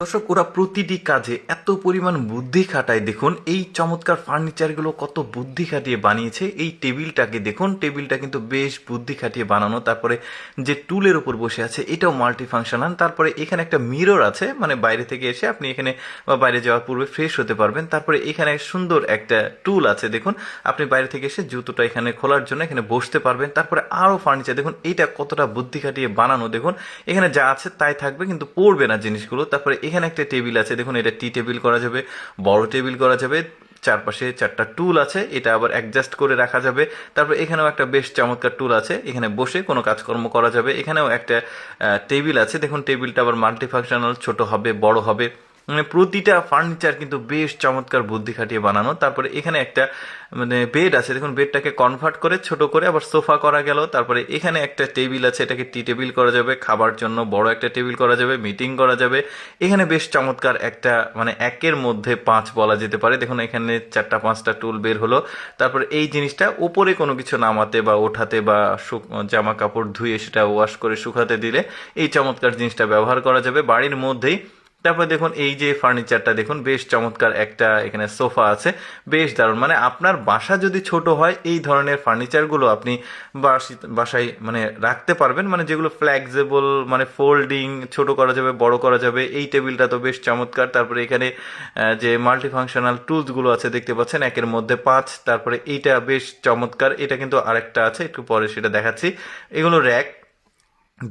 দর্শক, ওরা প্রতিটি কাজে এত পরিমাণ বুদ্ধি খাটায়। দেখুন এই চমৎকার ফার্নিচারগুলো কত বুদ্ধি খাটিয়ে বানিয়েছে। এই টেবিলটাকে দেখুন, টেবিলটা কিন্তু বেশ বুদ্ধি খাটিয়ে বানানো। তারপরে যে টুলের উপর বসে আছে এটাও মাল্টি ফাংশনাল। তারপরে এখানে একটা মিরর আছে, মানে বাইরে থেকে এসে আপনি এখানে বা বাইরে যাওয়ার পূর্বে ফ্রেশ হতে পারবেন। তারপরে এখানে সুন্দর একটা টুল আছে, দেখুন আপনি বাইরে থেকে এসে জুতোটা এখানে খোলার জন্য এখানে বসতে পারবেন। তারপরে আরও ফার্নিচার দেখুন, এইটা কতটা বুদ্ধি খাটিয়ে বানানো। দেখুন এখানে যা আছে তাই থাকবে, কিন্তু পড়বে না জিনিসগুলো। তারপরে এখানে একটা টেবিল আছে, দেখুন এটা টি টেবিল করা যাবে, বড় টেবিল করা যাবে। চারপাশে চারটা টুল আছে, এটা আবার অ্যাডজাস্ট করে রাখা যাবে। তারপর এখানেও একটা বেশ চমৎকার টুল আছে, এখানে বসে কোনো কাজকর্ম করা যাবে। এখানেও একটা টেবিল আছে, দেখুন টেবিলটা আবার মাল্টি ফাংশনাল, ছোট হবে বড় হবে। মানে প্রতিটা ফার্নিচার কিন্তু বেশ চমৎকার বুদ্ধি খাটিয়ে বানানো। তারপরে এখানে একটা মানে বেড আছে, দেখুন বেডটাকে কনভার্ট করে ছোট করে আবার সোফা করা গেল। তারপরে এখানে একটা টেবিল আছে, এটাকে টি টেবিল করা যাবে, খাবার জন্য বড় একটা টেবিল করা যাবে, মিটিং করা যাবে। এখানে বেশ চমৎকার একটা মানে একের মধ্যে পাঁচ বলা যেতে পারে। দেখুন এখানে চারটা পাঁচটা টুল বের হলো। তারপরে এই জিনিসটা উপরে কোনো কিছু নামাতে বা ওঠাতে বা জামা কাপড় ধুয়ে সেটা ওয়াশ করে শুকাতে দিলে এই চমৎকার জিনিসটা ব্যবহার করা যাবে বাড়ির মধ্যেই। তারপর দেখুন এই যে ফার্নিচারটা দেখুন, বেশ চমৎকার একটা এখানে সোফা আছে, বেশ দারুণ। মানে আপনার বাসা যদি ছোট হয় এই ধরনের ফার্নিচারগুলো আপনি বাসায় মানে রাখতে পারবেন, মানে যেগুলো ফ্লেক্সিবল, মানে ফোল্ডিং, ছোট করা যাবে বড় করা যাবে। এই টেবিলটা তো বেশ চমৎকার। তারপরে এখানে যে মাল্টি ফাংশনাল টুলসগুলো আছে দেখতে পাচ্ছেন, একের মধ্যে পাঁচ। তারপরে এইটা বেশ চমৎকার, এটা কিন্তু আরেকটা আছে, একটু পরে সেটা দেখাচ্ছি। এগুলো র্যাক,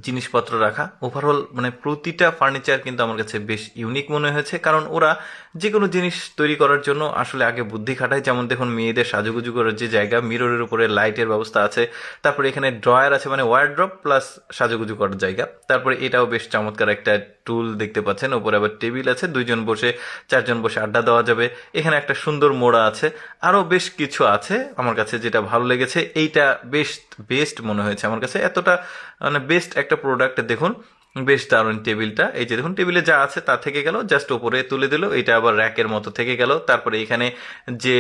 জিনিসপত্র রাখা। ওভারঅল মানে প্রতিটা ফার্নিচার কিন্তু আমার কাছে বেশ ইউনিক মনে হয়েছে, কারণ ওরা যে কোনো জিনিস তৈরি করার জন্য আসলে আগে বুদ্ধি খাটায়। যেমন দেখুন মেয়েদের সাজুগুজু করার যে জায়গা, মিররের উপরে লাইটের ব্যবস্থা আছে। তারপরে এখানে ড্রয়ার আছে, মানে ওয়ারড্রপ প্লাস সাজুগুজু করার জায়গা। তারপরে এটাও বেশ চমৎকার একটা টুল দেখতে পাচ্ছেন। ওপরে আবার টেবিল আছে, দুইজন বসে চারজন বসে আড্ডা দেওয়া যাবে। এখানে একটা সুন্দর মোড়া আছে, আরও বেশ কিছু আছে। আমার কাছে যেটা ভালো লেগেছে এইটা বেশ বেস্ট মনে হয়েছে আমার কাছে, এতটা মানে বেস্ট একটা প্রোডাক্ট। দেখুন বেশ দারুণ টেবিলটা। এই যে দেখুন টেবিলে যা আছে তা থেকে গেল, জাস্ট ওপরে তুলে দিল, এটা আবার র্যাকের মতো থেকে গেল। তারপরে এখানে যে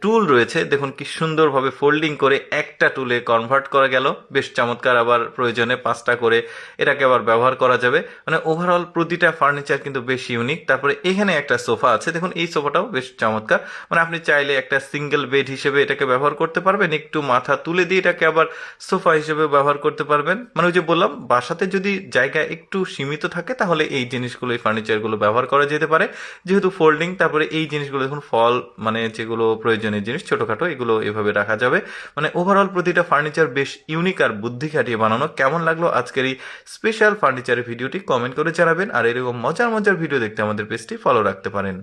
টুল রয়েছে দেখুন কি সুন্দরভাবে ফোল্ডিং করে একটা টুলে কনভার্ট করা গেল, বেশ চমৎকার। আবার প্রয়োজনে পাঁচটা করে এটাকে আবার ব্যবহার করা যাবে। মানে ওভারঅল প্রতিটা ফার্নিচার কিন্তু বেশ ইউনিক। তারপরে এখানে একটা সোফা আছে, দেখুন এই সোফাটাও বেশ চমৎকার। মানে আপনি চাইলে একটা সিঙ্গেল বেড হিসেবে এটাকে ব্যবহার করতে পারবেন, একটু মাথা তুলে দিয়ে এটাকে আবার সোফা হিসেবে ব্যবহার করতে পারবেন। মানে ওই যে বললাম, বাসাতে যদি জায়গা একটু সীমিত থাকে তাহলে এই জিনিসগুলো, এই ফার্নিচারগুলো ব্যবহার করা যেতে পারে, যেহেতু ফোল্ডিং। তারপরে এই জিনিসগুলো দেখুন ফল, মানে যেগুলো প্রয়োজনীয় জিনিস ছোটোখাটো এগুলো এভাবে রাখা যাবে। মানে ওভারঅল প্রতিটা ফার্নিচার বেশ ইউনিক আর বুদ্ধি খাটিয়ে বানানো। কেমন লাগলো আজকের এই স্পেশাল ফার্নিচারের ভিডিওটি কমেন্ট করে জানাবেন। আর এরকম মজার মজার ভিডিও দেখতে আমাদের পেজটি ফলো রাখতে পারেন।